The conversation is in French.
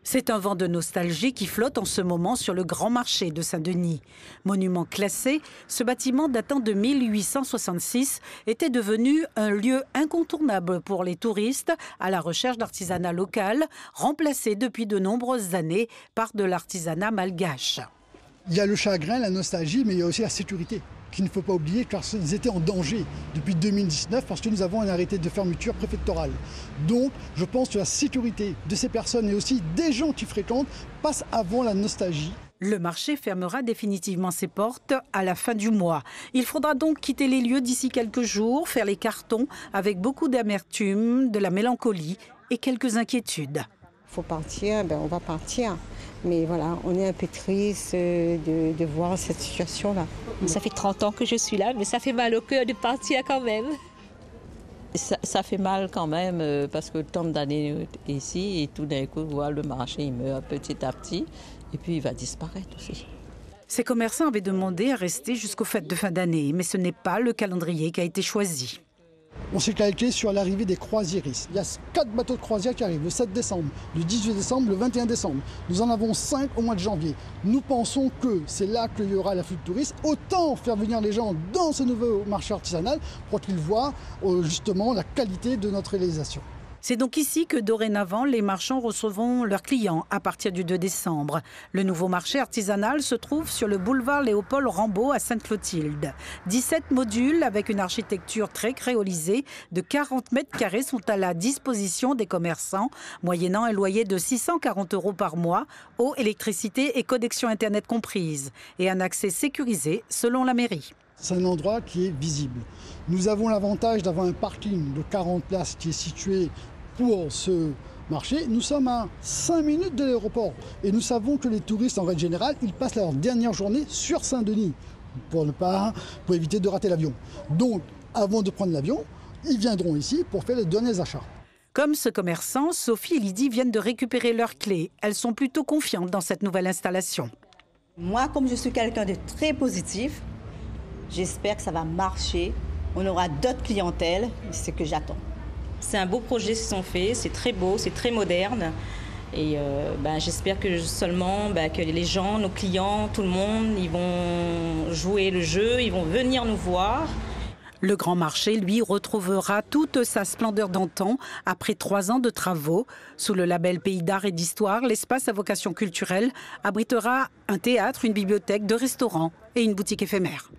C'est un vent de nostalgie qui flotte en ce moment sur le Grand Marché de Saint-Denis. Monument classé, ce bâtiment datant de 1866 était devenu un lieu incontournable pour les touristes à la recherche d'artisanat local, remplacé depuis de nombreuses années par de l'artisanat malgache. Il y a le chagrin, la nostalgie, mais il y a aussi la sécurité, qu'il ne faut pas oublier, car ils étaient en danger depuis 2019 parce que nous avons un arrêté de fermeture préfectorale. Donc, je pense que la sécurité de ces personnes et aussi des gens qui fréquentent passe avant la nostalgie. Le marché fermera définitivement ses portes à la fin du mois. Il faudra donc quitter les lieux d'ici quelques jours, faire les cartons avec beaucoup d'amertume, de la mélancolie et quelques inquiétudes. Il faut partir, on va partir. Mais voilà, on est un peu triste de voir cette situation-là. Ça fait 30 ans que je suis là, mais ça fait mal au cœur de partir quand même. Ça fait mal quand même parce que tant d'années ici et tout d'un coup, voir le marché, il meurt petit à petit et puis il va disparaître aussi. Ces commerçants avaient demandé à rester jusqu'aux fêtes de fin d'année, mais ce n'est pas le calendrier qui a été choisi. On s'est calqué sur l'arrivée des croisiéristes. Il y a 4 bateaux de croisière qui arrivent le 7 décembre, le 18 décembre, le 21 décembre. Nous en avons 5 au mois de janvier. Nous pensons que c'est là qu'il y aura l'afflux de touristes. Autant faire venir les gens dans ce nouveau marché artisanal pour qu'ils voient justement la qualité de notre réalisation. C'est donc ici que dorénavant, les marchands recevront leurs clients à partir du 2 décembre. Le nouveau marché artisanal se trouve sur le boulevard Léopold Rambaud à Sainte-Clotilde. 17 modules avec une architecture très créolisée de 40 mètres carrés sont à la disposition des commerçants, moyennant un loyer de 640 € par mois, eau, électricité et connexion Internet comprises, et un accès sécurisé selon la mairie. C'est un endroit qui est visible. Nous avons l'avantage d'avoir un parking de 40 places qui est situé pour ce marché. Nous sommes à 5 minutes de l'aéroport et nous savons que les touristes, en règle générale, ils passent leur dernière journée sur Saint-Denis pour éviter de rater l'avion. Donc, avant de prendre l'avion, ils viendront ici pour faire les derniers achats. Comme ce commerçant, Sophie et Lydie viennent de récupérer leurs clés. Elles sont plutôt confiantes dans cette nouvelle installation. Moi, comme je suis quelqu'un de très positif, j'espère que ça va marcher. On aura d'autres clientèles, c'est ce que j'attends. C'est un beau projet qui sont faits, c'est très beau, c'est très moderne. Et j'espère que seulement que les gens, nos clients, tout le monde, ils vont jouer le jeu, ils vont venir nous voir. Le Grand Marché, lui, retrouvera toute sa splendeur d'antan après 3 ans de travaux. Sous le label Pays d'Art et d'Histoire, l'espace à vocation culturelle abritera un théâtre, une bibliothèque, 2 restaurants et une boutique éphémère.